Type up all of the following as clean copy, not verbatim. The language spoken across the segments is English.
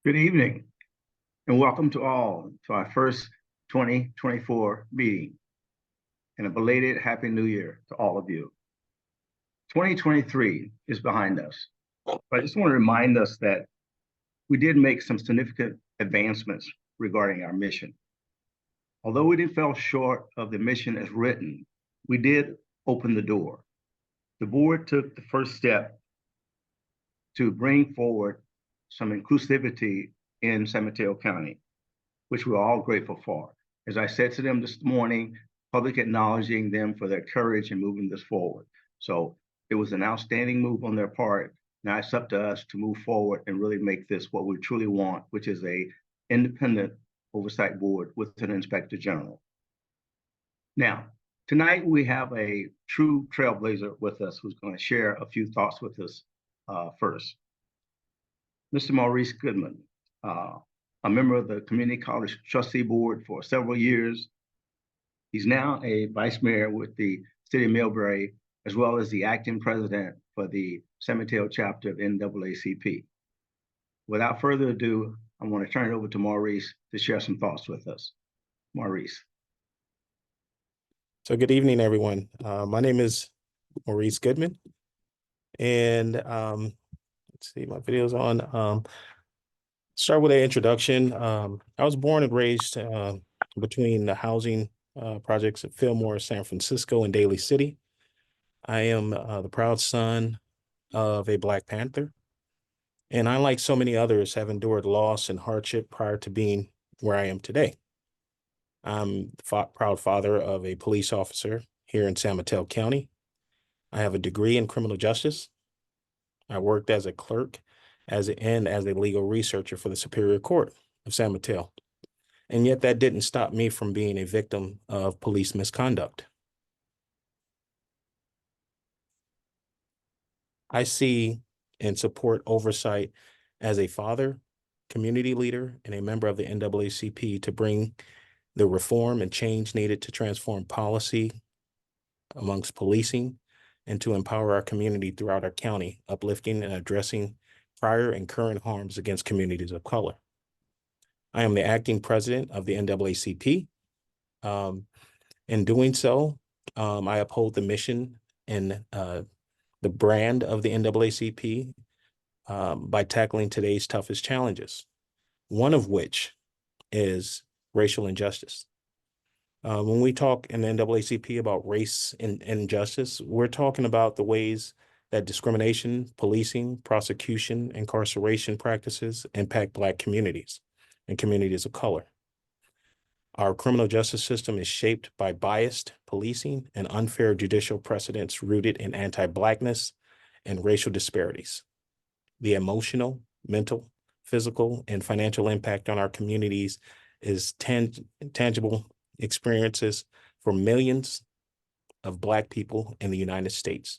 Good evening, and welcome to all to our first 2024 meeting, and a belated Happy New Year to all of you. 2023 is behind us, but I just want to remind us that we did make some significant advancements regarding our mission. Although we did fall short of the mission as written, we did open the door. The board took the first step to bring forward some inclusivity in San Mateo County, which we're all grateful for. As I said to them this morning, public acknowledging them for their courage in moving this forward. So it was an outstanding move on their part. Now it's up to us to move forward and really make this what we truly want, which is a independent oversight board with an inspector general. Now, tonight we have a true trailblazer with us who's going to share a few thoughts with us first. Mr. Maurice Goodman, a member of the Community College Trustee Board for several years. He's now a vice mayor with the city of Millbrae, as well as the acting president for the San Mateo chapter of NAACP. Without further ado, I want to turn it over to Maurice to share some thoughts with us. Maurice. So good evening, everyone. My name is Maurice Goodman, and let's see, my video's on. Start with an introduction. I was born and raised between the housing projects at Fillmore, San Francisco, and Daly City. I am the proud son of a Black Panther, and I, like so many others, have endured loss and hardship prior to being where I am today. I'm the proud father of a police officer here in San Mateo County. I have a degree in criminal justice. I worked as a clerk and as a legal researcher for the Superior Court of San Mateo. And yet that didn't stop me from being a victim of police misconduct. I see and support oversight as a father, community leader, and a member of the NAACP to bring the reform and change needed to transform policy amongst policing and to empower our community throughout our county, uplifting and addressing prior and current harms against communities of color. I am the acting president of the NAACP. In doing so, I uphold the mission and the brand of the NAACP by tackling today's toughest challenges, one of which is racial injustice. When we talk in the NAACP about race and injustice, we're talking about the ways that discrimination, policing, prosecution, incarceration practices impact Black communities and communities of color. Our criminal justice system is shaped by biased policing and unfair judicial precedents rooted in anti-Blackness and racial disparities. The emotional, mental, physical, and financial impact on our communities is tangible experiences for millions of Black people in the United States.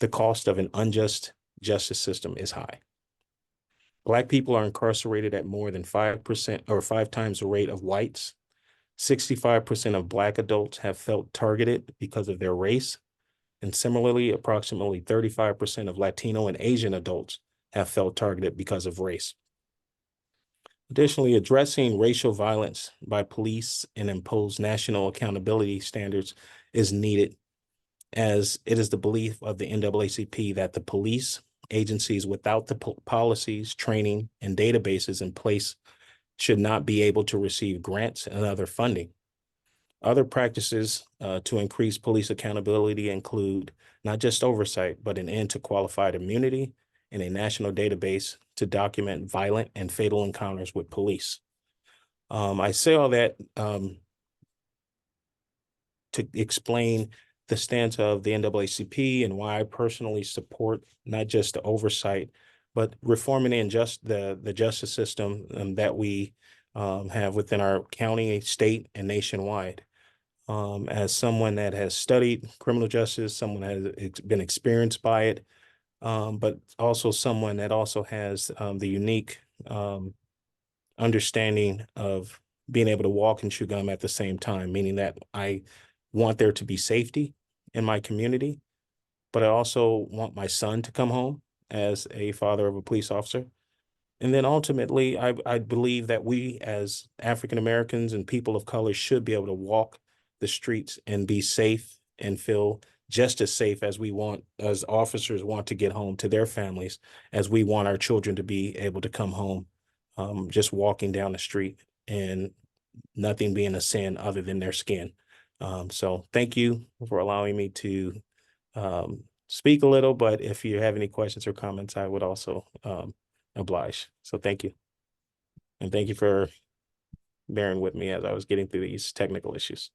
The cost of an unjust justice system is high. Black people are incarcerated at more than 5% or 5 times the rate of whites. 65% of Black adults have felt targeted because of their race. And similarly, approximately 35% of Latino and Asian adults have felt targeted because of race. Additionally, addressing racial violence by police and imposed national accountability standards is needed, as it is the belief of the NAACP that the police agencies without the policies, training, and databases in place should not be able to receive grants and other funding. Other practices to increase police accountability include not just oversight, but an end to qualified immunity and a national database to document violent and fatal encounters with police. I say all that to explain the stance of the NAACP and why I personally support not just the oversight, but reforming the justice system that we have within our county, state, and nationwide. As someone that has studied criminal justice, someone has been experienced by it, but also someone that also has the unique understanding of being able to walk and chew gum at the same time, meaning that I want there to be safety in my community, but I also want my son to come home as a father of a police officer. And then ultimately, I believe that we as African Americans and people of color should be able to walk the streets and be safe and feel just as safe as we want, as officers want to get home to their families, as we want our children to be able to come home, just walking down the street and nothing being a sin other than their skin. So thank you for allowing me to speak a little, but if you have any questions or comments, I would also oblige. So thank you. And thank you for bearing with me as I was getting through these technical issues.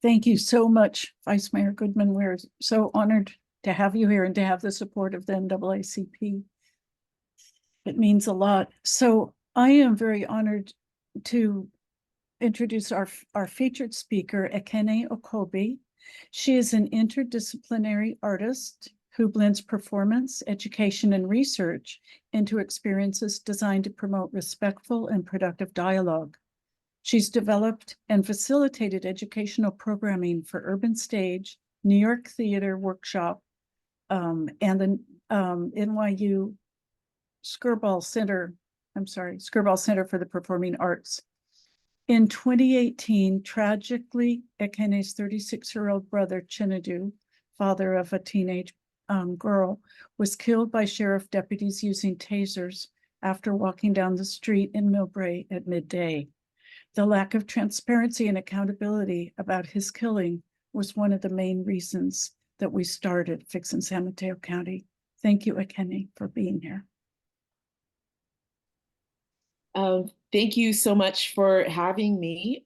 Thank you so much, Vice Mayor Goodman. We're so honored to have you here and to have the support of the NAACP. It means a lot. So I am very honored to introduce our featured speaker, Ekene Okobe. She is an interdisciplinary artist who blends performance, education, and research into experiences designed to promote respectful and productive dialogue. She's developed and facilitated educational programming for Urban Stage, New York Theater Workshop, and the NYU Skirball Center for the Performing Arts. In 2018, tragically, Ekene's 36-year-old brother, Chinedu, father of a teenage girl, was killed by sheriff deputies using tasers after walking down the street in Millbrae at midday. The lack of transparency and accountability about his killing was one of the main reasons that we started Fix in San Mateo County. Thank you, Ekene, for being here. Thank you so much for having me.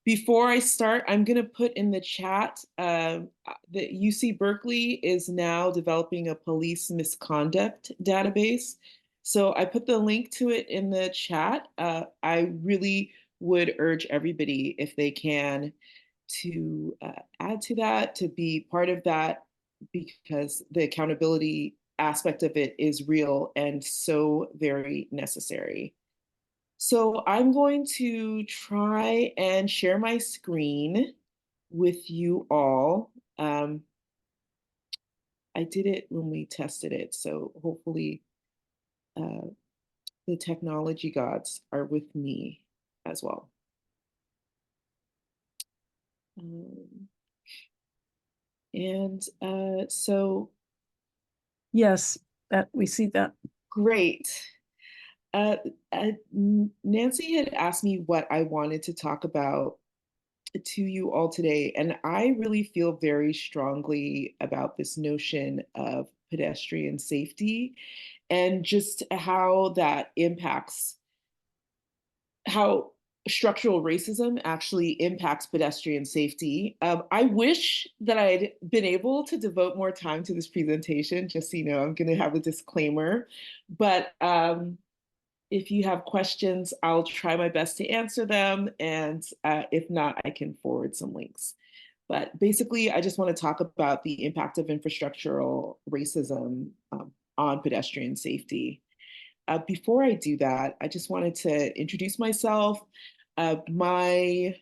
Before I start, I'm going to put in the chat that UC Berkeley is now developing a police misconduct database. So I put the link to it in the chat. I really would urge everybody, if they can, to add to that, to be part of that, because the accountability aspect of it is real and so very necessary. So I'm going to try and share my screen with you all. I did it when we tested it, so hopefully the technology gods are with me as well. So yes, that we see that. Great. Nancy had asked me what I wanted to talk about to you all today, and I really feel very strongly about this notion of pedestrian safety and just how that impacts, how structural racism actually impacts pedestrian safety. I wish that I'd been able to devote more time to this presentation. Just so you know, I'm going to have a disclaimer, but if you have questions, I'll try my best to answer them. And if not, I can forward some links. But basically, I just want to talk about the impact of infrastructural racism on pedestrian safety. Before I do that, I just wanted to introduce myself. My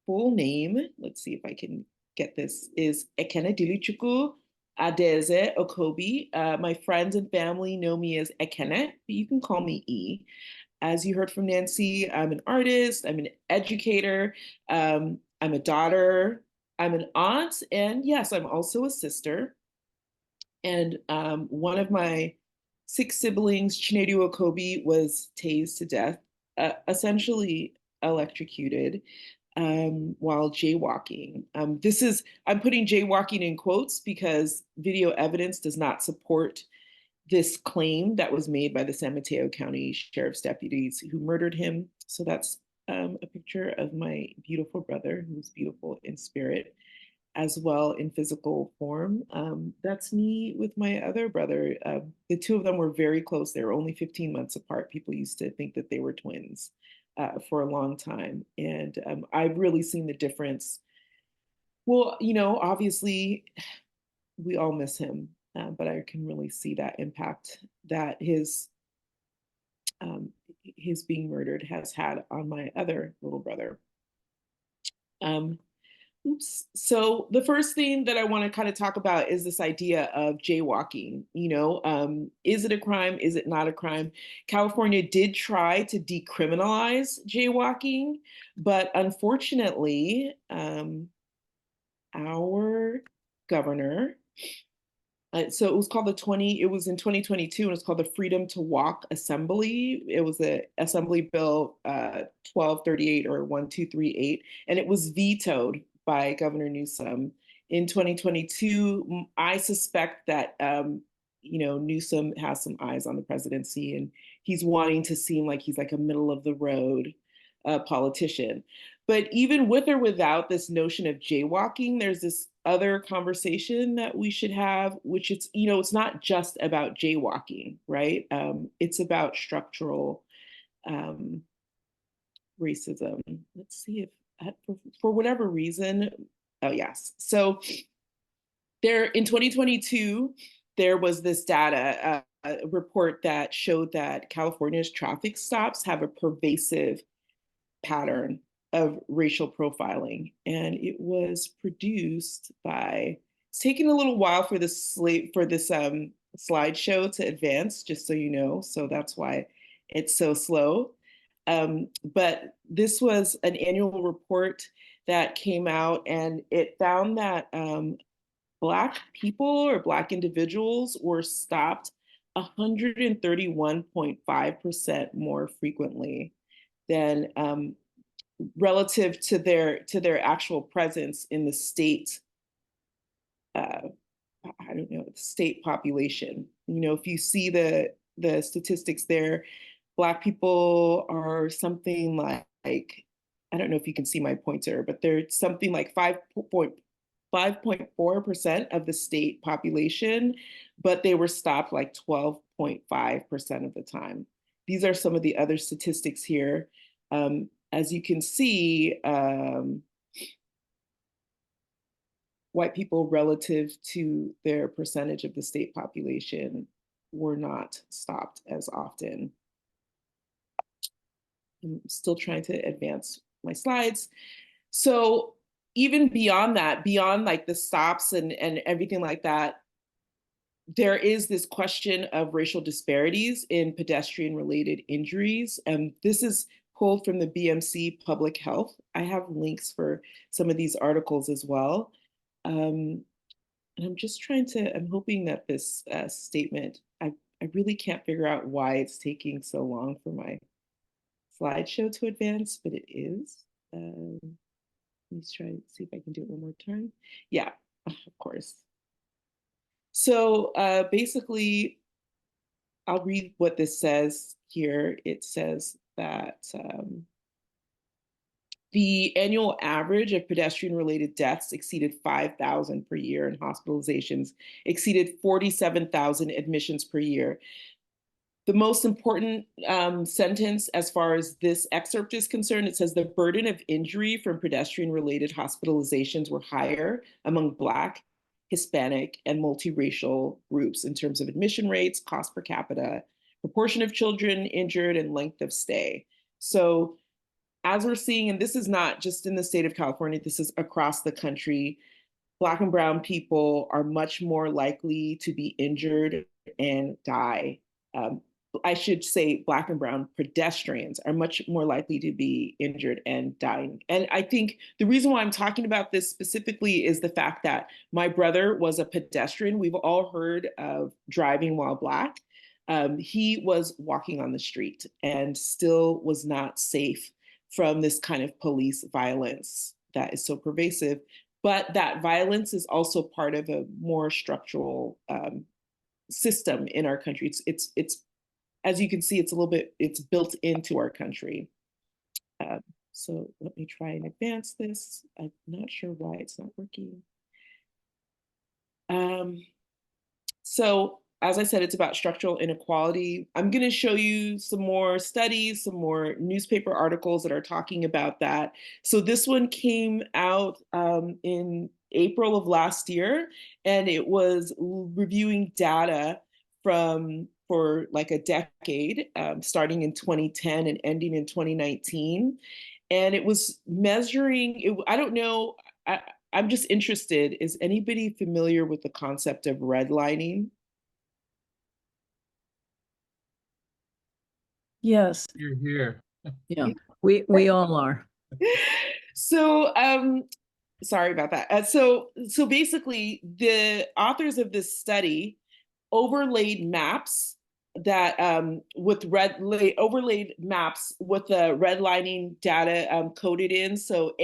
full name, let's see if I can get this, is Ekene Dilichukwu Adeze Okobe. My friends and family know me as Ekene, but you can call me E. As you heard from Nancy, I'm an artist, I'm an educator, I'm a daughter, I'm an aunt, and yes, I'm also a sister. And one of my 6 siblings, Chinedu Okobe, was tased to death, essentially electrocuted while jaywalking. I'm putting jaywalking in quotes because video evidence does not support this claim that was made by the San Mateo County Sheriff's deputies who murdered him. So that's a picture of my beautiful brother, who's beautiful in spirit as well in physical form. That's me with my other brother. The two of them were very close. They were only 15 months apart. People used to think that they were twins for a long time. And I've really seen the difference. Well, you know, obviously we all miss him, but I can really see that impact that his being murdered has had on my other little brother. Oops. So the first thing that I want to kind of talk about is this idea of jaywalking. Is it a crime? Is it not a crime? California did try to decriminalize jaywalking, but unfortunately, our governor, so it was called it was in 2022, and it's called the Freedom to Walk Assembly. It was the Assembly Bill 1238 or 1238, and it was vetoed by Governor Newsom in 2022. I suspect that, Newsom has some eyes on the presidency, and he's wanting to seem like he's like a middle of the road politician. But even with or without this notion of jaywalking, there's this other conversation that we should have, which it's not just about jaywalking, right? It's about structural racism. Let's see if, for whatever reason, oh yes. So there in 2022, there was this data report that showed that California's traffic stops have a pervasive pattern of racial profiling, and it was produced by. It's taking a little while for this slideshow to advance, just so you know. So that's why it's so slow. But this was an annual report that came out, and it found that Black people or Black individuals were stopped 131.5% more frequently than relative to their actual presence in the state. I don't know, state population. If you see the statistics there, Black people are something like I don't know if you can see my pointer, but they're something like 5.4% of the state population, but they were stopped like 12.5% of the time. These are some of the other statistics here. As you can see, white people relative to their percentage of the state population were not stopped as often. I'm still trying to advance my slides. So even beyond that, beyond like the stops and everything like that, there is this question of racial disparities in pedestrian-related injuries. And this is pulled from the BMC Public Health. I have links for some of these articles as well. And I'm just I'm hoping that this statement, I really can't figure out why it's taking so long for my slideshow to advance, but it is. Let's try and see if I can do it one more time. Yeah, of course. So basically, I'll read what this says here. It says that the annual average of pedestrian-related deaths exceeded 5,000 per year, and hospitalizations exceeded 47,000 admissions per year. The most important sentence as far as this excerpt is concerned, it says the burden of injury from pedestrian-related hospitalizations were higher among Black, Hispanic, and multiracial groups in terms of admission rates, cost per capita, proportion of children injured, and length of stay. So as we're seeing, and this is not just in the state of California, this is across the country, Black and brown people are much more likely to be injured and die. I should say Black and brown pedestrians are much more likely to be injured and dying. And I think the reason why I'm talking about this specifically is the fact that my brother was a pedestrian. We've all heard of driving while Black. He was walking on the street and still was not safe from this kind of police violence that is so pervasive. But that violence is also part of a more structural system in our country. It's as you can see, it's built into our country. So let me try and advance this. I'm not sure why it's not working. So as I said, it's about structural inequality. I'm going to show you some more studies, some more newspaper articles that are talking about that. So this one came out in April of last year, and it was reviewing data for like a decade, starting in 2010 and ending in 2019. And it was measuring, I don't know, I'm just interested, is anybody familiar with the concept of redlining? Yes. You're here. Yeah, we all are. So, sorry about that. So basically, the authors of this study overlaid maps that overlaid maps with the redlining data coded in. So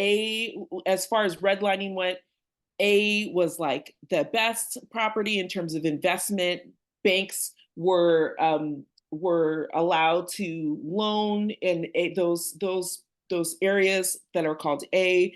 as far as redlining went, A was like the best property in terms of investment. Banks were allowed to loan in those areas that are called A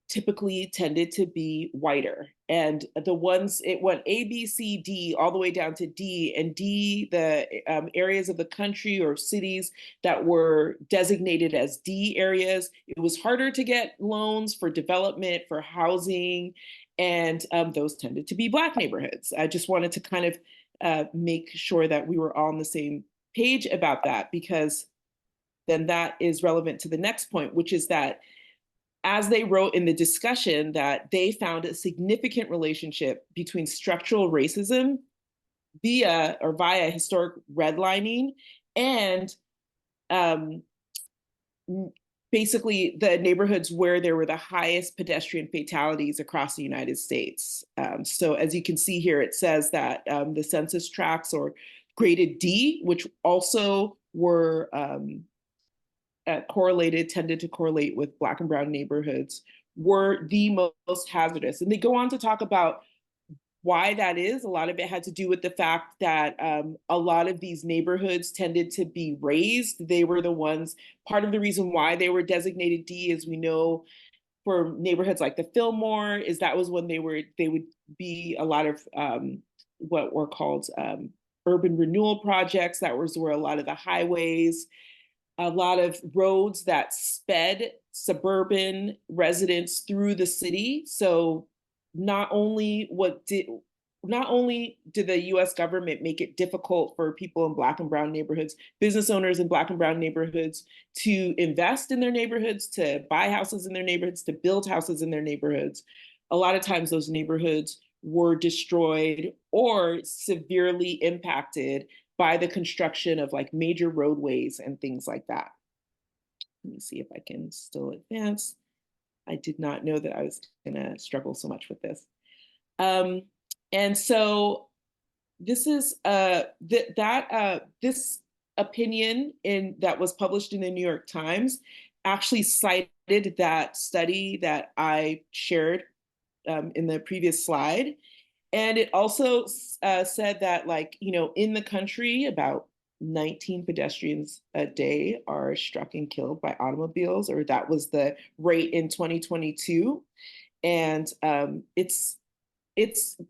typically tended to be whiter. And the ones, it went A, B, C, D, all the way down to D. And D, the areas of the country or cities that were designated as D areas, it was harder to get loans for development, for housing, and those tended to be Black neighborhoods. I just wanted to kind of make sure that we were all on the same page about that, because then that is relevant to the next point, which is that as they wrote in the discussion, that they found a significant relationship between structural racism via historic redlining and basically the neighborhoods where there were the highest pedestrian fatalities across the United States. So as you can see here, it says that the census tracts or graded D, which also were tended to correlate with Black and brown neighborhoods, were the most hazardous. And they go on to talk about why that is. A lot of it had to do with the fact that a lot of these neighborhoods tended to be raised. They were the ones, part of the reason why they were designated D, as we know, for neighborhoods like the Fillmore, is that was when they would be a lot of what were called urban renewal projects. That was where a lot of the highways, a lot of roads that sped suburban residents through the city. So not only did the US government make it difficult for people in Black and brown neighborhoods, business owners in Black and brown neighborhoods, to invest in their neighborhoods, to buy houses in their neighborhoods, to build houses in their neighborhoods, a lot of times those neighborhoods were destroyed or severely impacted by the construction of like major roadways and things like that. Let me see if I can still advance. I did not know that I was gonna struggle so much with this. And so this is this opinion that was published in the New York Times actually cited that study that I shared in the previous slide. And it also said that, like, you know, in the country, about 19 pedestrians a day are struck and killed by automobiles, or that was the rate in 2022. And it's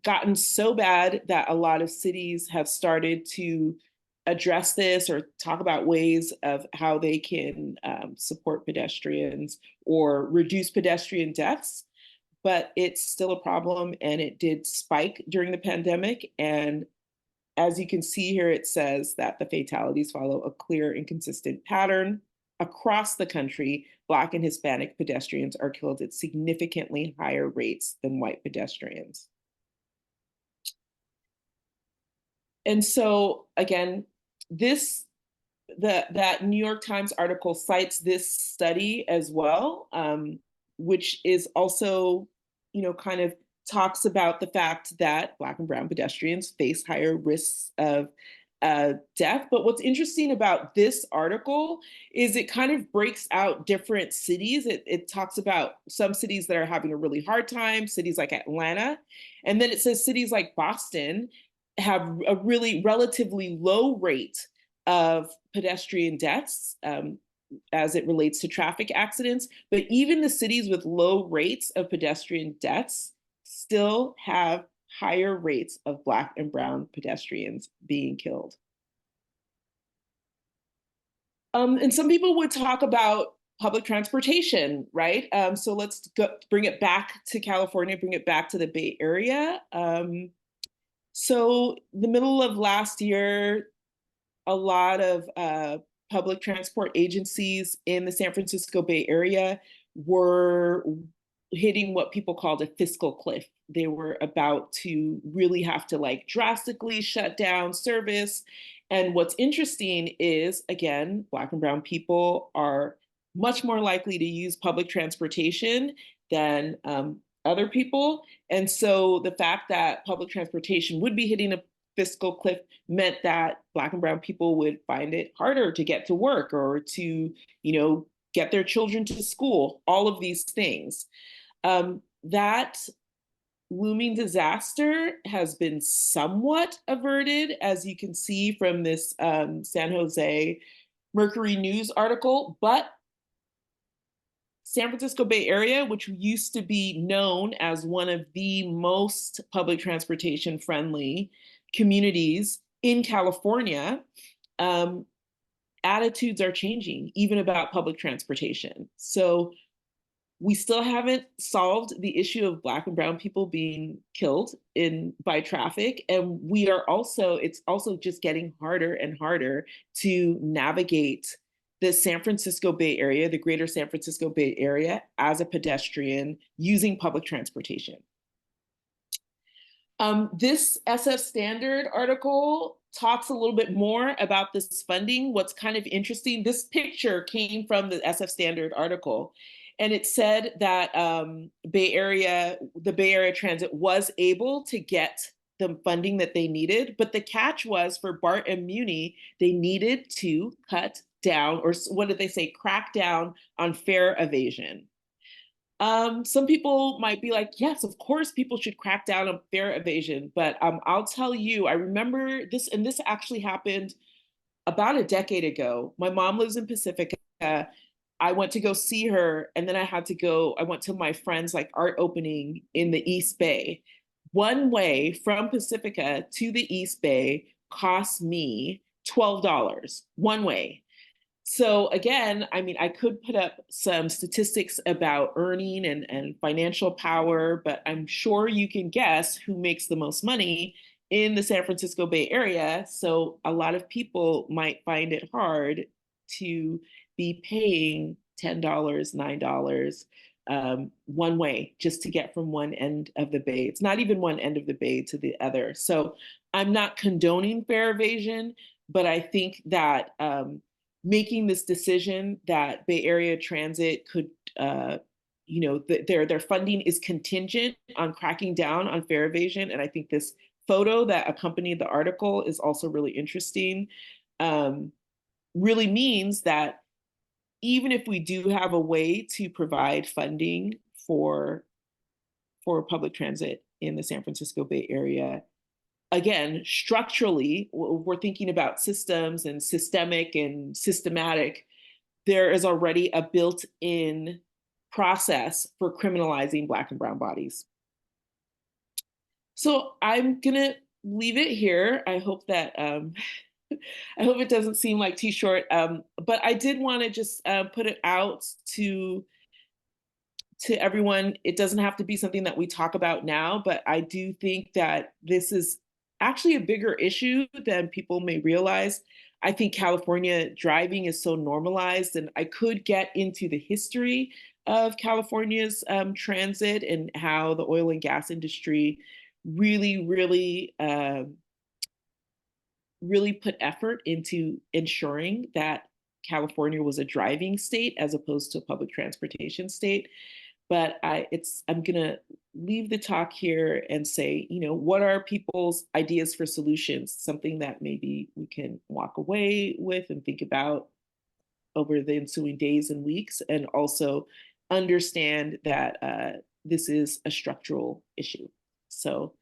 gotten so bad that a lot of cities have started to address this or talk about ways of how they can support pedestrians or reduce pedestrian deaths. But it's still a problem, and it did spike during the pandemic. And as you can see here, it says that the fatalities follow a clear and consistent pattern. Across the country, Black and Hispanic pedestrians are killed at significantly higher rates than white pedestrians. And so again, that New York Times article cites this study as well, which is also, you know, kind of talks about the fact that Black and brown pedestrians face higher risks of death. But what's interesting about this article is it kind of breaks out different cities. It talks about some cities that are having a really hard time, cities like Atlanta. And then it says cities like Boston have a really relatively low rate of pedestrian deaths as it relates to traffic accidents. But even the cities with low rates of pedestrian deaths still have higher rates of Black and brown pedestrians being killed. And some people would talk about public transportation, right? So let's bring it back to California, bring it back to the Bay Area. So the middle of last year, a lot of public transport agencies in the San Francisco Bay Area were hitting what people called a fiscal cliff. They were about to really have to like drastically shut down service. And what's interesting is, again, Black and brown people are much more likely to use public transportation than other people. And so the fact that public transportation would be hitting a fiscal cliff meant that Black and brown people would find it harder to get to work or to, get their children to school, all of these things. That looming disaster has been somewhat averted, as you can see from this San Jose Mercury News article, but San Francisco Bay Area, which used to be known as one of the most public transportation friendly communities in California, attitudes are changing, even about public transportation. So we still haven't solved the issue of Black and brown people being killed by traffic. And it's also just getting harder and harder to navigate the San Francisco Bay Area, the greater San Francisco Bay Area, as a pedestrian using public transportation. This SF Standard article talks a little bit more about this funding. What's kind of interesting, this picture came from the SF Standard article, and it said that the Bay Area Transit was able to get the funding that they needed, but the catch was for BART and Muni, they needed to cut down, or what did they say, crack down on fare evasion. Some people might be like, yes, of course people should crack down on fare evasion, but I'll tell you, I remember this, and this actually happened about a decade ago. My mom lives in Pacifica. I went to go see her, and then I went to my friend's like art opening in the East Bay. One way from Pacifica to the East Bay cost me $12, one way. So again, I mean, I could put up some statistics about earning and financial power, but I'm sure you can guess who makes the most money in the San Francisco Bay Area. So a lot of people might find it hard to be paying $10, $9 one way just to get from one end of the bay. It's not even one end of the bay to the other. So I'm not condoning fare evasion, but I think that making this decision that Bay Area Transit could, their funding is contingent on cracking down on fare evasion. And I think this photo that accompanied the article is also really interesting. Really means that even if we do have a way to provide funding for public transit in the San Francisco Bay Area, again, structurally, we're thinking about systems and systemic and systematic. There is already a built-in process for criminalizing Black and brown bodies. So I'm gonna leave it here. I hope that I hope it doesn't seem like too short, but I did want to just put it out to everyone. It doesn't have to be something that we talk about now, but I do think that this is actually a bigger issue than people may realize. I think California driving is so normalized, and I could get into the history of California's transit and how the oil and gas industry really put effort into ensuring that California was a driving state as opposed to a public transportation state. But I'm gonna leave the talk here and say, what are people's ideas for solutions? Something that maybe we can walk away with and think about over the ensuing days and weeks, and also understand that this is a structural issue. So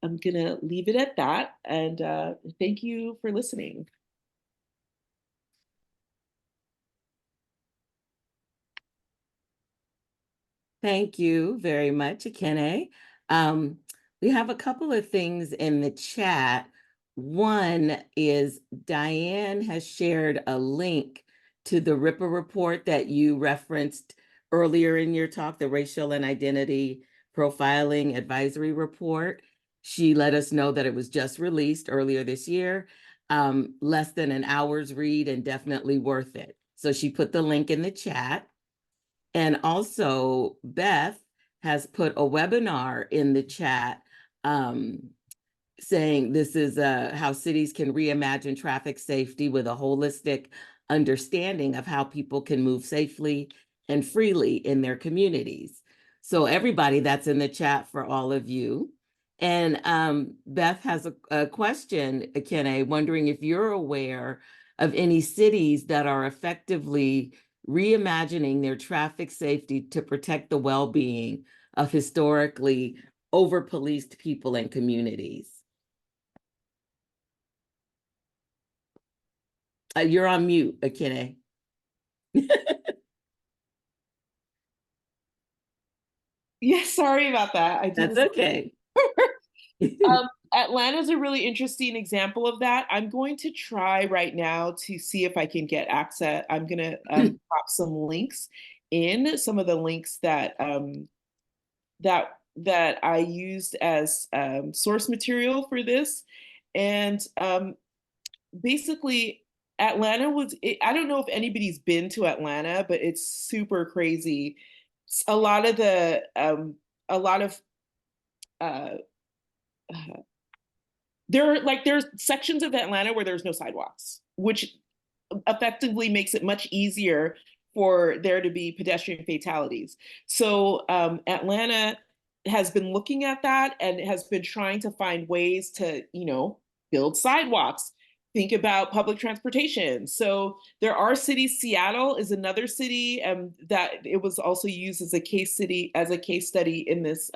I'm gonna leave it at that, and thank you for listening. Thank you very much, Ekene. We have a couple of things in the chat. One is Diane has shared a link to the RIPA report that you referenced earlier in your talk, the Racial and Identity Profiling Advisory Report. She let us know that it was just released earlier this year, less than an hour's read and definitely worth it. So she put the link in the chat. And also Beth has put a webinar in the chat saying this is how cities can reimagine traffic safety with a holistic understanding of how people can move safely and freely in their communities. So everybody, that's in the chat for all of you. And Beth has a question, Ekene, wondering if you're aware of any cities that are effectively reimagining their traffic safety to protect the well-being of historically over-policed people and communities. You're on mute, Ekene. Yes, sorry about that. That's okay. Atlanta's a really interesting example of that. I'm going to try right now to see if I can get access. I'm going to drop some links in, some of the links that that I used as source material for this. And basically, Atlanta I don't know if anybody's been to Atlanta, but it's super crazy. A lot of the, there's sections of Atlanta where there's no sidewalks, which effectively makes it much easier for there to be pedestrian fatalities. So Atlanta has been looking at that and has been trying to find ways to, build sidewalks, think about public transportation. So there are cities. Seattle is another city that it was also used as a case study in this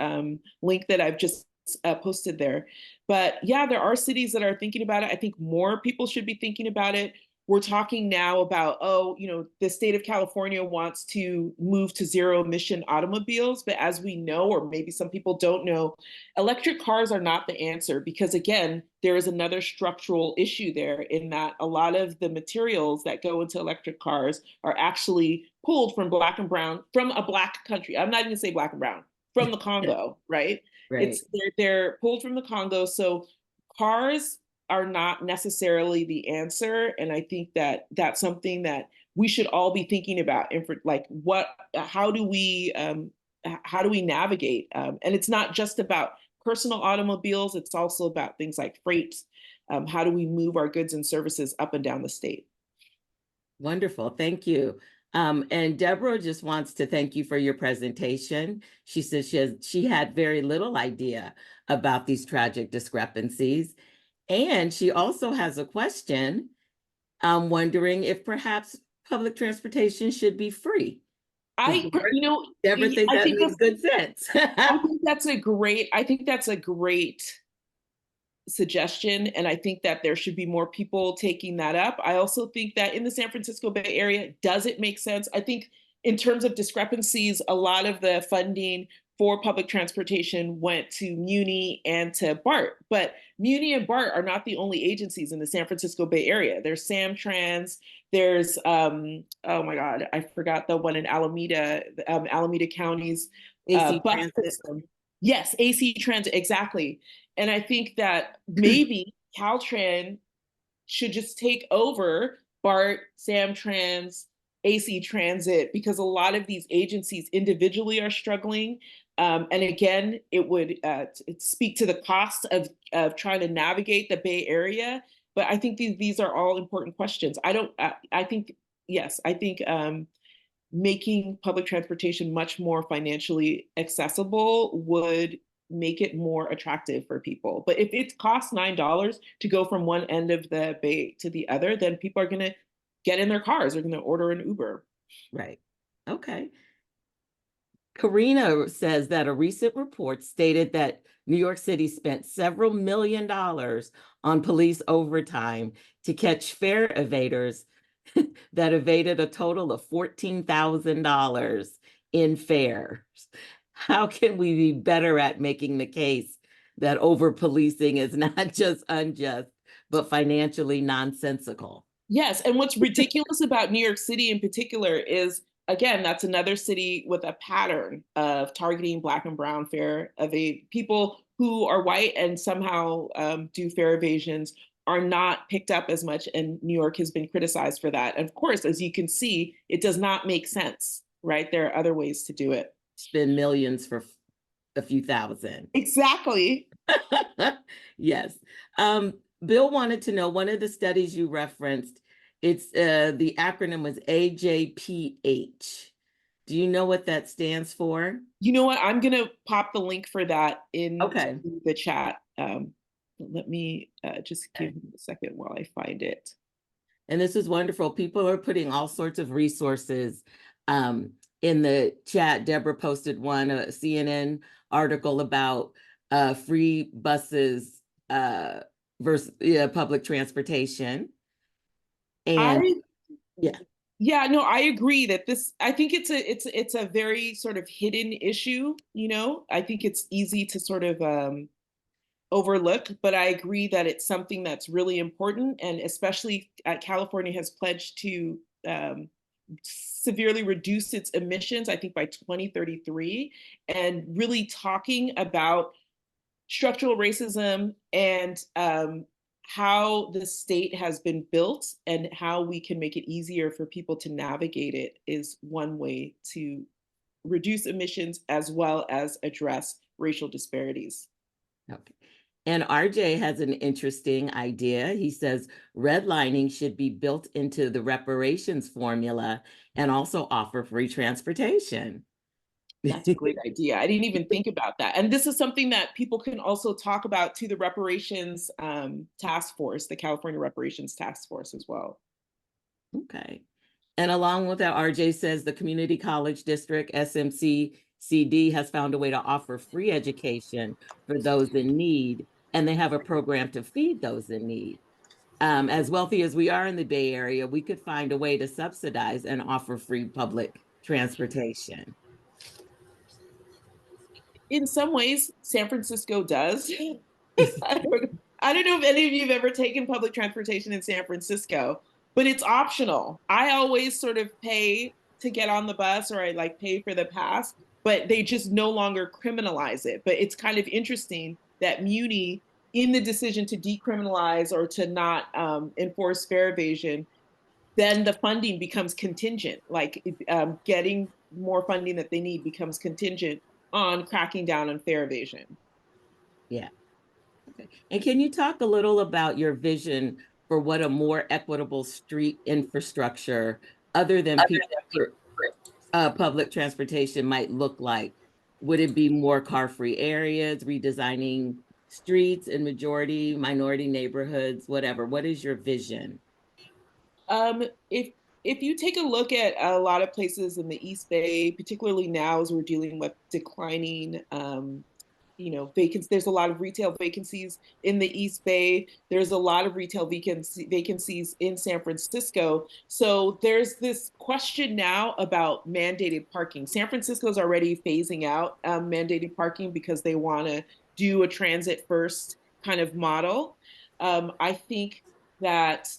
link that I've just posted there. But yeah, there are cities that are thinking about it. I think more people should be thinking about it. We're talking now about, the state of California wants to move to zero emission automobiles. But as we know, or maybe some people don't know, electric cars are not the answer because, again, there is another structural issue there in that a lot of the materials that go into electric cars are actually pulled from black and brown, from a black country. I'm not even gonna say black and brown, from the Congo, right? Right. They're pulled from the Congo. So cars are not necessarily the answer. And I think that that's something that we should all be thinking about. And for how do we navigate? And it's not just about personal automobiles. It's also about things like freight. How do we move our goods and services up and down the state? Wonderful. Thank you. And Deborah just wants to thank you for your presentation. She says she had very little idea about these tragic discrepancies. And she also has a question, wondering if perhaps public transportation should be free. Deborah thinks that makes good sense. I think that's a great suggestion. And I think that there should be more people taking that up. I also think that in the San Francisco Bay Area, does it make sense? I think in terms of discrepancies, a lot of the funding for public transportation went to Muni and to BART. But Muni and BART are not the only agencies in the San Francisco Bay Area. There's Samtrans, there's, oh my God, I forgot the one in Alameda County's AC bus Transit. system. Yes, AC Transit, exactly. And I think that maybe Caltrans should just take over BART, Samtrans, AC Transit, because a lot of these agencies individually are struggling. And again, it would speak to the cost of trying to navigate the Bay Area. But I think these are all important questions. I think making public transportation much more financially accessible would make it more attractive for people. But if it costs $9 to go from one end of the Bay to the other, then people are going to get in their cars. They're going to order an Uber. Right. Okay. Karina says that a recent report stated that New York City spent several $1 million on police overtime to catch fare evaders that evaded a total of $14,000 in fares. How can we be better at making the case that over-policing is not just unjust, but financially nonsensical? Yes, and what's ridiculous about New York City in particular is, again, that's another city with a pattern of targeting Black and brown fare people who are white and somehow do fare evasions are not picked up as much, and New York has been criticized for that. And of course, as you can see, it does not make sense, right? There are other ways to do it. spend millions for a few thousand. Exactly. Yes. Bill wanted to know, one of the studies you referenced, it's the acronym was AJPH. Do you know what that stands for? You know what? I'm going to pop the link for that in Okay. the chat. Let me just give me a second while I find it. And this is wonderful. People are putting all sorts of resources in the chat. Deborah posted one, a CNN article about free buses versus public transportation. And Yeah, no, I agree that I think it's a very sort of hidden issue, you know. I think it's easy to sort of overlook, but I agree that it's something that's really important, and especially California has pledged to severely reduce its emissions, I think by 2033, and really talking about structural racism and how the state has been built and how we can make it easier for people to navigate it is one way to reduce emissions as well as address racial disparities. okay. And RJ has an interesting idea. He says redlining should be built into the reparations formula and also offer free transportation. That's a great idea. I didn't even think about that. And this is something that people can also talk about to the reparations task force, the California Reparations Task Force as well. Okay. And along with that, RJ says the Community College District, SMC CD, has found a way to offer free education for those in need, and they have a program to feed those in need. As wealthy as we are in the Bay Area, we could find a way to subsidize and offer free public transportation. In some ways, San Francisco does. I don't know if any of you have ever taken public transportation in San Francisco, but it's optional. I always sort of pay to get on the bus, or I like pay for the pass, but they just no longer criminalize it. But it's kind of interesting that Muni, in the decision to decriminalize or to not enforce fare evasion, then the funding becomes contingent, like getting more funding that they need becomes contingent on cracking down on fare evasion. Yeah. Okay. And can you talk a little about your vision for what a more equitable street infrastructure, other than public transportation, might look like? Would it be more car-free areas, redesigning streets in majority, minority neighborhoods, whatever? What is your vision? If you take a look at a lot of places in the East Bay, particularly now as we're dealing with declining vacancies. There's a lot of retail vacancies in the East Bay. There's a lot of retail vacancies in San Francisco. So there's this question now about mandated parking. San Francisco is already phasing out mandated parking because they want to do a transit first kind of model. I think that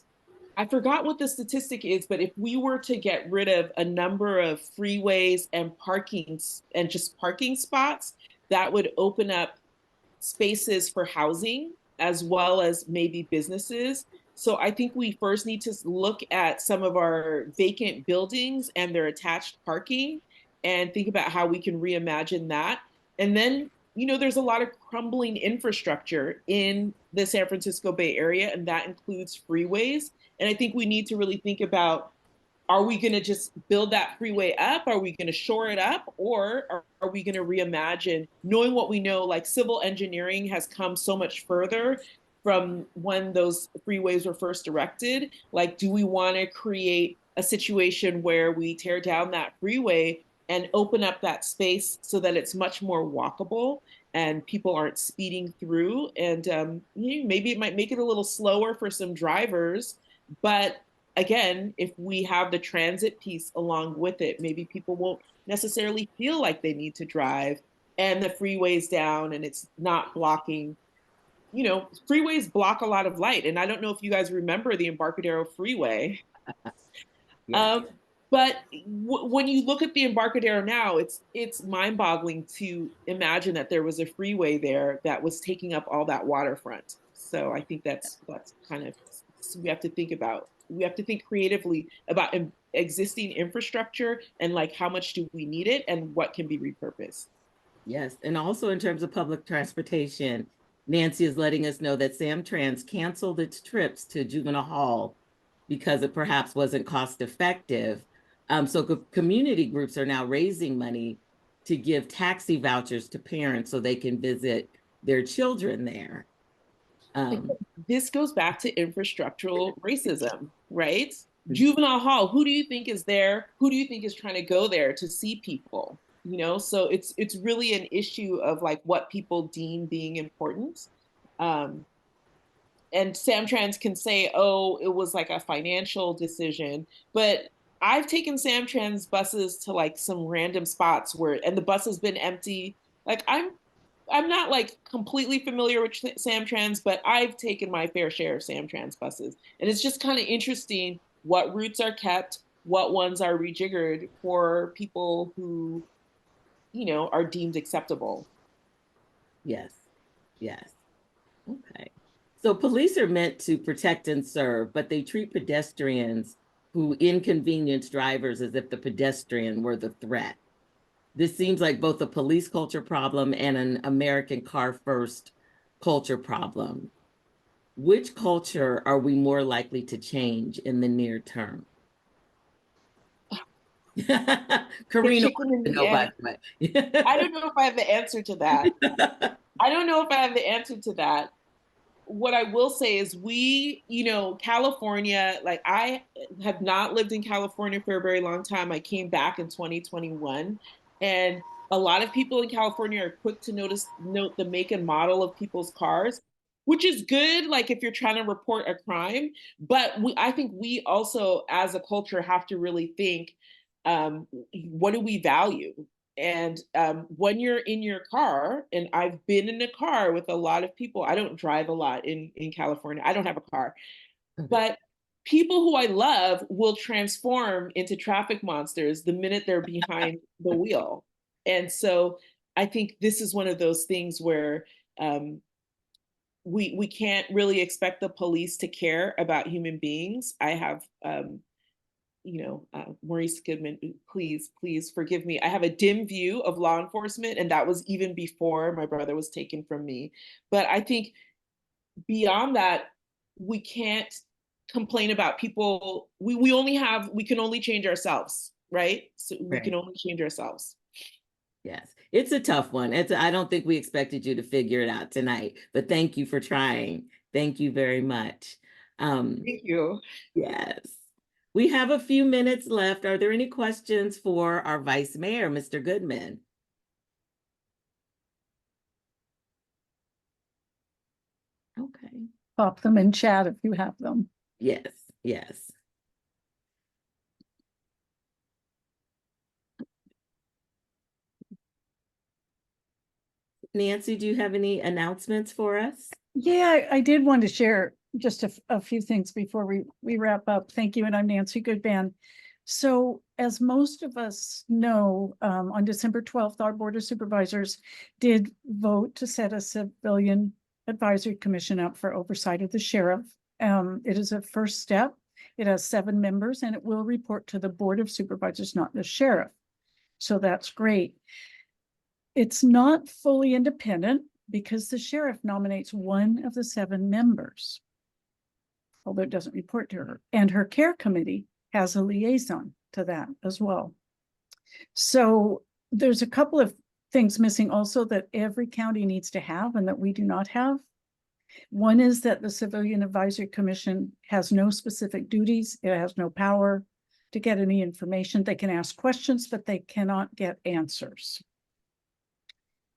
I forgot what the statistic is, but if we were to get rid of a number of freeways and parkings and just parking spots, that would open up spaces for housing as well as maybe businesses. So I think we first need to look at some of our vacant buildings and their attached parking and think about how we can reimagine that. And then, there's a lot of crumbling infrastructure in the San Francisco Bay Area, and that includes freeways. And I think we need to really think about, are we going to just build that freeway up? Are we going to shore it up? Or are we going to reimagine, knowing what we know, like civil engineering has come so much further from when those freeways were first erected? Like, do we want to create a situation where we tear down that freeway and open up that space so that it's much more walkable and people aren't speeding through? And maybe it might make it a little slower for some drivers, but again, if we have the transit piece along with it, maybe people won't necessarily feel like they need to drive, and the freeway's down and it's not blocking. Freeways block a lot of light. And I don't know if you guys remember the Embarcadero Freeway. Yes. But when you look at the Embarcadero now, it's mind-boggling to imagine that there was a freeway there that was taking up all that waterfront. So I think that's kind of we have to think creatively about existing infrastructure and like how much do we need it and what can be repurposed. Yes, and also in terms of public transportation, Nancy is letting us know that Samtrans canceled its trips to juvenile hall because it perhaps wasn't cost effective. So community groups are now raising money to give taxi vouchers to parents so they can visit their children there. This goes back to infrastructural racism, right? Juvenile hall, who do you think is there? Who do you think is trying to go there to see people? You know, so it's really an issue of like what people deem being important. And Samtrans can say, oh, it was like a financial decision, but I've taken Samtrans buses to like some random spots where, and the bus has been empty. Like I'm not like completely familiar with Samtrans, but I've taken my fair share of Samtrans buses. And it's just kind of interesting what routes are kept, what ones are rejiggered for people who, you know, are deemed acceptable. Yes, yes. Okay. So police are meant to protect and serve, but they treat pedestrians who inconvenience drivers as if the pedestrian were the threat. This seems like both a police culture problem and an American car first culture problem. Which culture are we more likely to change in the near term? Karina, I don't know if I have the answer to that. I don't know if I have the answer to that. What I will say is we, you know, California, like I have not lived in California for a very long time. I came back in 2021 and a lot of people in California are quick to note the make and model of people's cars, which is good like if you're trying to report a crime, but I think we also as a culture have to really think what do we value? And when you're in your car, and I've been in a car with a lot of people, I don't drive a lot in California. I don't have a car, but people who I love will transform into traffic monsters the minute they're behind the wheel. And so I think this is one of those things where we can't really expect the police to care about human beings. I have you know, Maurice Goodman, please forgive me. I have a dim view of law enforcement, and that was even before my brother was taken from me. But I think beyond that, we can't complain about people. We can only change ourselves, right? So we can only change ourselves. Yes, it's a tough one. I don't think we expected you to figure it out tonight, but thank you for trying. Thank you very much. Thank you. Yes. We have a few minutes left. Are there any questions for our Vice Mayor, Mr. Goodman? Okay. Pop them in chat if you have them. Yes, yes. Nancy, do you have any announcements for us? Yeah, I did want to share just a few things before we wrap up. Thank you. And I'm Nancy Goodman. So as most of us know, on December 12th, our Board of Supervisors did vote to set a civilian advisory commission up for oversight of the sheriff. It is a first step. It has 7 members and it will report to the Board of Supervisors, not the sheriff. So that's great. It's not fully independent because the sheriff nominates 1 of the 7 members, although it doesn't report to her. And her care committee has a liaison to that as well. So there's a couple of things missing also that every county needs to have and that we do not have. One is that the Civilian Advisory Commission has no specific duties. It has no power to get any information. They can ask questions, but they cannot get answers.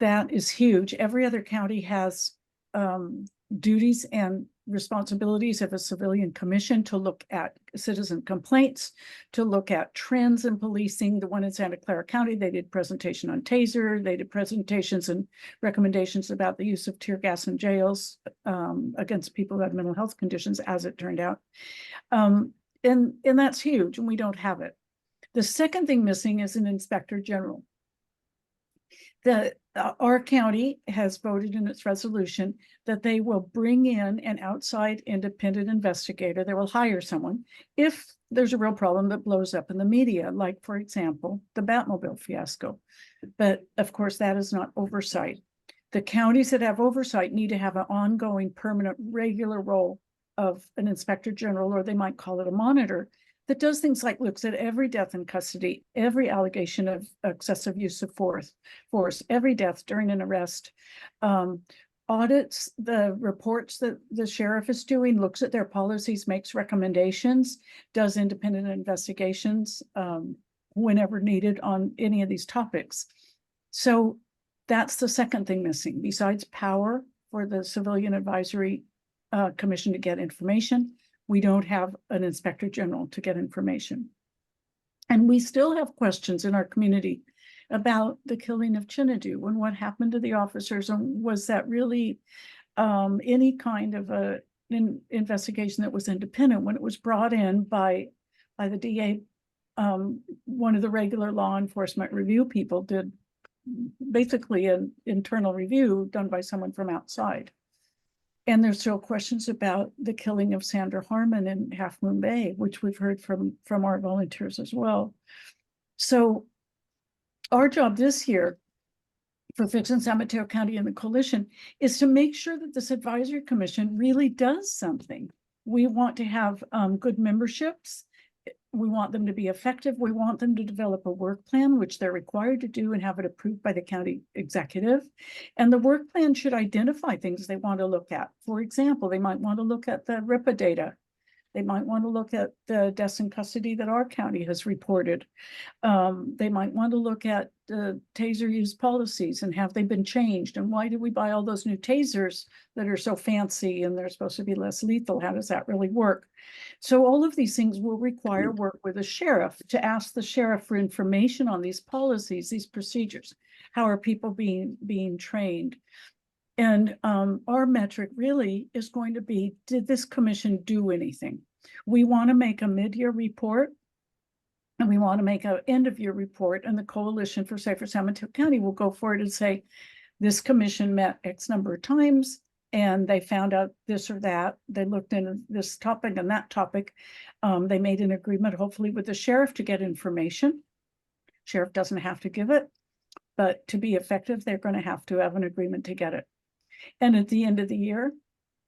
That is huge. Every other county has duties and responsibilities of a civilian commission to look at citizen complaints, to look at trends in policing. The one in Santa Clara County, they did presentation on taser, they did presentations and recommendations about the use of tear gas in jails against people who had mental health conditions, as it turned out. And that's huge, and we don't have it. The second thing missing is an inspector general. Our county has voted in its resolution that they will bring in an outside independent investigator. They will hire someone if there's a real problem that blows up in the media, like, for example, the Batmobile fiasco. But of course, that is not oversight. The counties that have oversight need to have an ongoing, permanent, regular role of an inspector general, or they might call it a monitor, that does things like looks at every death in custody, every allegation of excessive use of force, every death during an arrest, audits the reports that the sheriff is doing, looks at their policies, makes recommendations, does independent investigations whenever needed on any of these topics. So that's the second thing missing, besides power for the Civilian Advisory Commission to get information. We don't have an inspector general to get information. And we still have questions in our community about the killing of Chinadu and what happened to the officers, and was that really any kind of an investigation that was independent when it was brought in by the DA. One of the regular law enforcement review people did basically an internal review done by someone from outside. And there's still questions about the killing of Sandra Harmon in Half Moon Bay, which we've heard from our volunteers as well. So our job this year for Fitch and San Mateo County and the coalition is to make sure that this advisory commission really does something. We want to have good memberships. We want them to be effective. We want them to develop a work plan, which they're required to do and have it approved by the county executive. And the work plan should identify things they want to look at. For example, they might want to look at the RIPA data. They might want to look at the deaths in custody that our county has reported. They might want to look at the taser use policies and have they been changed? And why do we buy all those new tasers that are so fancy and they're supposed to be less lethal? How does that really work? So all of these things will require work with the sheriff to ask the sheriff for information on these policies, these procedures. How are people being trained? And our metric really is going to be, did this commission do anything? We want to make a mid-year report and we want to make an end-of-year report, and the Coalition for Safer San Mateo County will go forward and say, this commission met X number of times and they found out this or that. They looked into this topic and that topic. They made an agreement, hopefully, with the sheriff to get information. Sheriff doesn't have to give it, but to be effective, they're going to have an agreement to get it. And at the end of the year,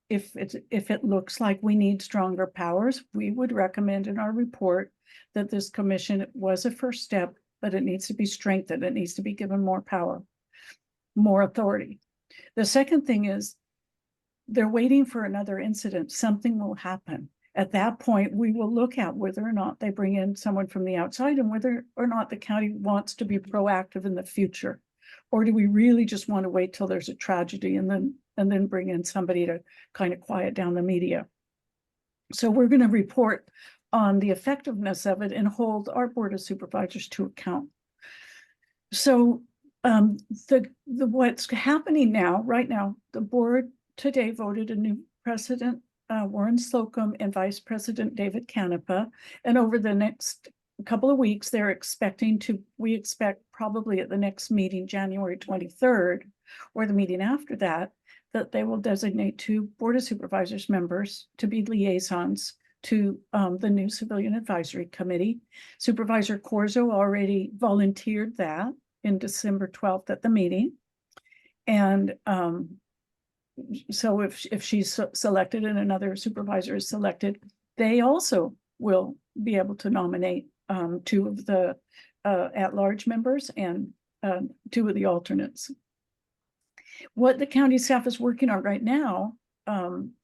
if it looks like we need stronger powers, we would recommend in our report that this commission was a first step, but it needs to be strengthened. It needs to be given more power, more authority. The second thing is they're waiting for another incident. Something will happen. At that point, we will look at whether or not they bring in someone from the outside and whether or not the county wants to be proactive in the future. Or do we really just want to wait till there's a tragedy and then bring in somebody to kind of quiet down the media? So we're going to report on the effectiveness of it and hold our Board of Supervisors to account. So what's happening now, right now, the board today voted a new president, Warren Slocum, and Vice President David Canepa. And over the next couple of weeks, we expect probably at the next meeting, January 23rd, or the meeting after that, that they will designate 2 Board of Supervisors members to be liaisons to the new Civilian Advisory Committee. Supervisor Corzo already volunteered that in December 12th at the meeting. And so if she's selected and another supervisor is selected, they also will be able to nominate 2 of the at-large members and 2 of the alternates. What the county staff is working on right now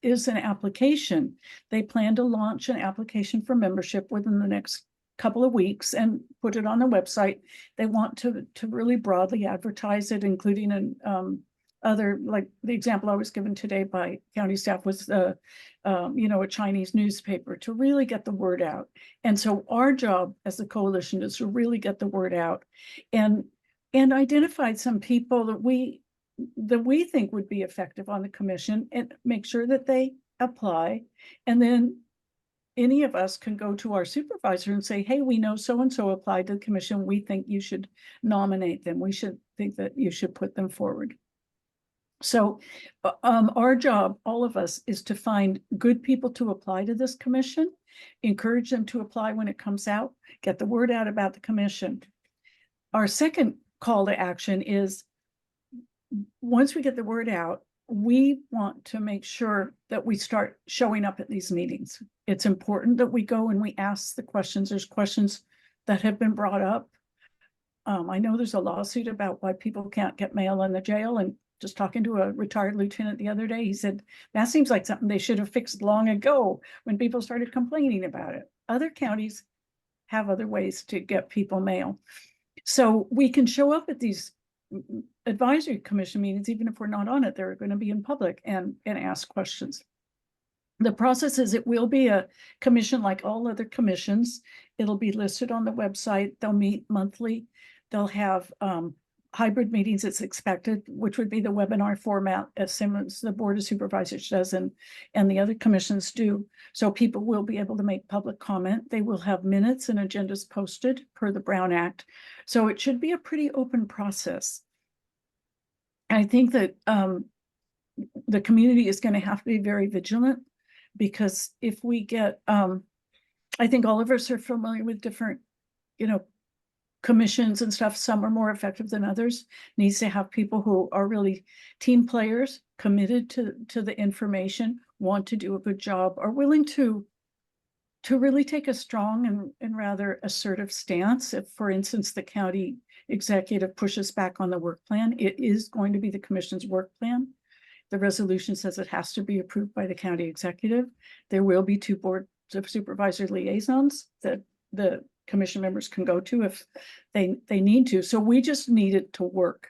is an application. They plan to launch an application for membership within the next couple of weeks and put it on the website. They want to really broadly advertise it, including an other, like the example I was given today by county staff was a Chinese newspaper, to really get the word out. And so our job as the coalition is to really get the word out and identify some people that we think would be effective on the commission and make sure that they apply. And then any of us can go to our supervisor and say, hey, we know so-and-so applied to the commission. We think you should nominate them. We should think that you should put them forward. So our job, all of us, is to find good people to apply to this commission, encourage them to apply when it comes out, get the word out about the commission. Our second call to action is, once we get the word out, we want to make sure that we start showing up at these meetings. It's important that we go and we ask the questions. There's questions that have been brought up. I know there's a lawsuit about why people can't get mail in the jail, and just talking to a retired lieutenant the other day, he said, that seems like something they should have fixed long ago when people started complaining about it. Other counties have other ways to get people mail. So we can show up at these advisory commission meetings, even if we're not on it, they're going to be in public, and ask questions. The process is, it will be a commission like all other commissions. It'll be listed on the website. They'll meet monthly. They'll have hybrid meetings, it's expected, which would be the webinar format, as similar as the Board of Supervisors does and the other commissions do. So people will be able to make public comment. They will have minutes and agendas posted per the Brown Act. So it should be a pretty open process. I think that the community is going to have to be very vigilant, because if we get, I think all of us are familiar with different, commissions and stuff. Some are more effective than others. Needs to have people who are really team players, committed to the information, want to do a good job, are willing to really take a strong and rather assertive stance. If, for instance, the county executive pushes back on the work plan, it is going to be the commission's work plan. The resolution says it has to be approved by the county executive. There will be 2 board of supervisor liaisons that the commission members can go to if they need to. So we just need it to work.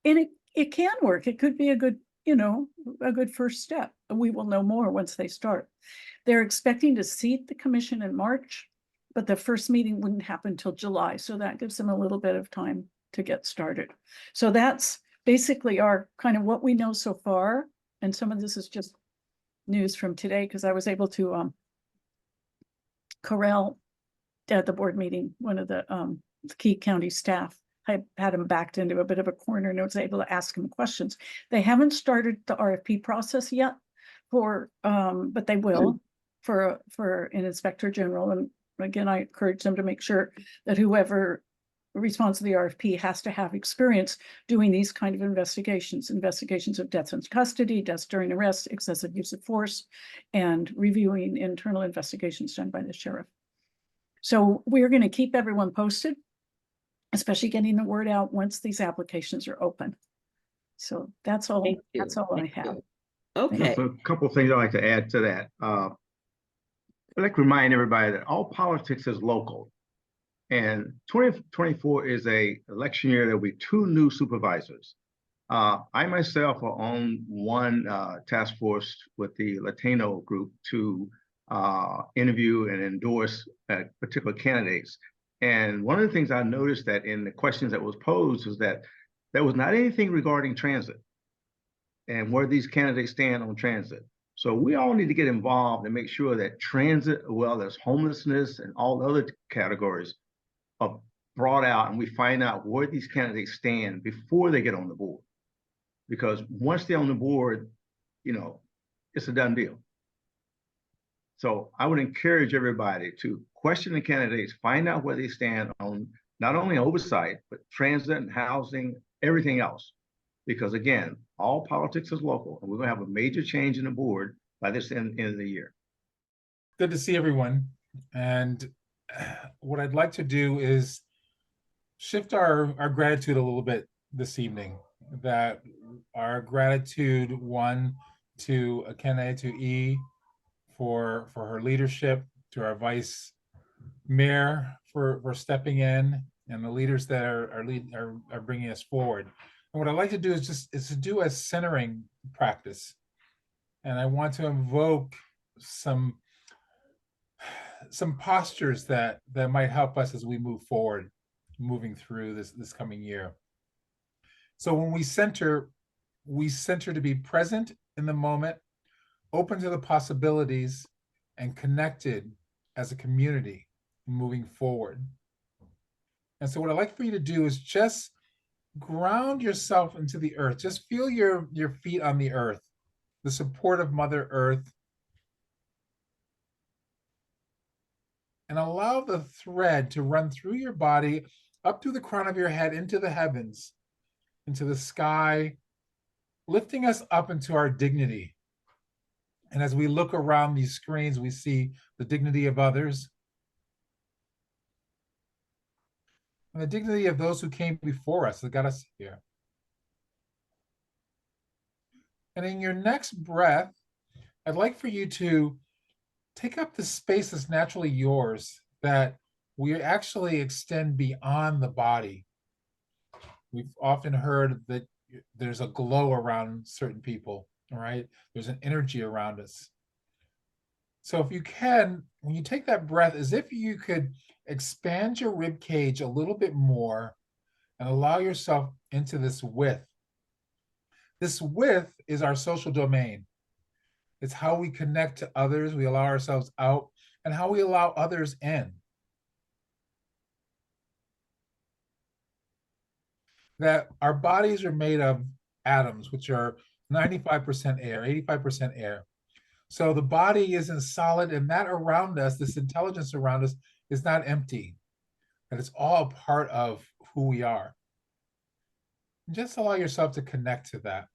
And it can work. It could be a good, a good first step. We will know more once they start. They're expecting to seat the commission in March, but the first meeting wouldn't happen until July. So that gives them a little bit of time to get started. So that's basically our kind of what we know so far. And some of this is just news from today, because I was able to corral at the board meeting one of the key county staff. I had him backed into a bit of a corner and I was able to ask him questions. They haven't started the RFP process yet for, but they will for an inspector general. And again, I encourage them to make sure that whoever responds to the RFP has to have experience doing these kind of investigations of deaths in custody, deaths during arrest, excessive use of force, and reviewing internal investigations done by the sheriff. So we're going to keep everyone posted, especially getting the word out once these applications are open. So that's all. That's all I have. Okay. So a couple of things I'd like to add to that. I'd like to remind everybody that all politics is local, and 2024 is a election year. There'll be 2 new supervisors. I myself are on one task force with the Latino group to interview and endorse particular candidates. And one of the things I noticed that in the questions that was posed was that there was not anything regarding transit and where these candidates stand on transit. So we all need to get involved and make sure that transit, well as homelessness and all other categories, are brought out, and we find out where these candidates stand before they get on the board. Because once they're on the board, it's a done deal. So I would encourage everybody to question the candidates, find out where they stand on not only oversight, but transit and housing, everything else. Because again, all politics is local, and we're going to have a major change in the board by this end of the year. Good to see everyone. And what I'd like to do is shift our gratitude a little bit this evening. That our gratitude, one, to Ekene, to E, for her leadership, to our vice mayor for stepping in, and the leaders that are bringing us forward. And what I'd like to do is to do a centering practice, and I want to invoke some postures that might help us as we move forward, moving through this coming year. So when we center to be present in the moment, open to the possibilities, and connected as a community moving forward. And so what I'd like for you to do is just ground yourself into the earth. Just feel your feet on the earth, the support of Mother Earth, and allow the thread to run through your body, up through the crown of your head, into the heavens, into the sky, lifting us up into our dignity. And as we look around these screens, we see the dignity of others and the dignity of those who came before us that got us here. And in your next breath, I'd like for you to take up the space that's naturally yours, that we actually extend beyond the body. We've often heard that there's a glow around certain people, all right? There's an energy around us. So if you can, when you take that breath, as if you could expand your rib cage a little bit more and allow yourself into this width. This width is our social domain. It's how we connect to others, we allow ourselves out, and how we allow others in. That our bodies are made of atoms, which are 95% air, 85% air. So the body isn't solid, and that around us, this intelligence around us, is not empty. That it's all part of who we are. Just allow yourself to connect to that.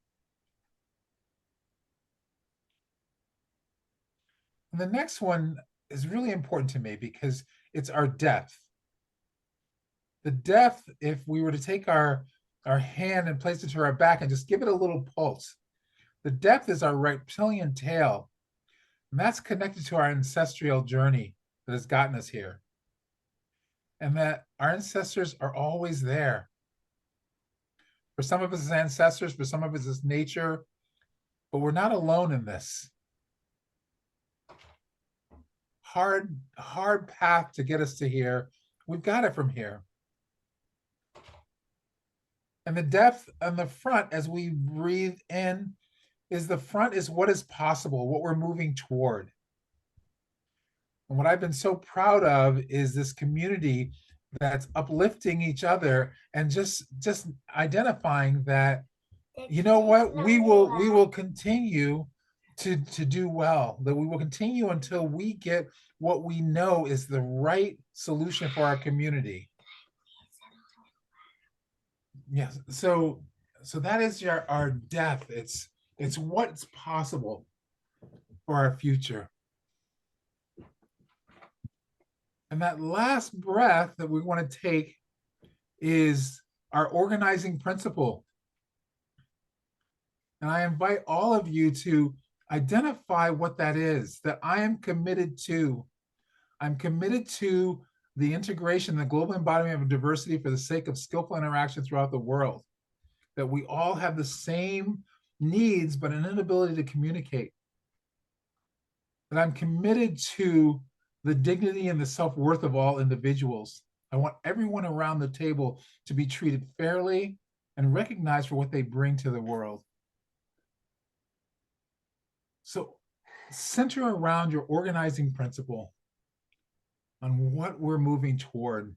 And the next one is really important to me because it's our depth. The depth, if we were to take our hand and place it to our back and just give it a little pulse, the depth is our reptilian tail. And that's connected to our ancestral journey that has gotten us here. And that our ancestors are always there. For some of us as ancestors, for some of us as nature, but we're not alone in this. Hard path to get us to here. We've got it from here. And the depth on the front as we breathe in is the front is what is possible, what we're moving toward. And what I've been so proud of is this community that's uplifting each other and just identifying that, you know what, we will continue to do well, that we will continue until we get what we know is the right solution for our community. Yes, so that is our depth. It's what's possible for our future. And that last breath that we want to take is our organizing principle. And I invite all of you to identify what that is, that I am committed to. I'm committed to the integration, the global embodiment of diversity for the sake of skillful interaction throughout the world. That we all have the same needs, but an inability to communicate. That I'm committed to the dignity and the self-worth of all individuals. I want everyone around the table to be treated fairly and recognized for what they bring to the world. So center around your organizing principle on what we're moving toward.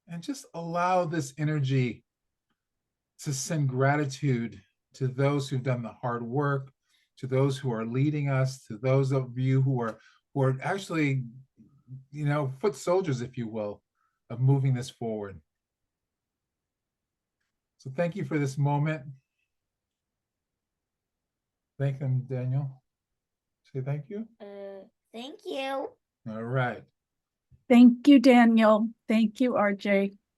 And just allow this energy to send gratitude to those who've done the hard work, to those who are leading us, to those of you who are actually, foot soldiers, if you will, of moving this forward. So thank you for this moment. Thank them, Daniel. Say thank you. Thank you. All right. Thank you, Daniel. Thank you, RJ.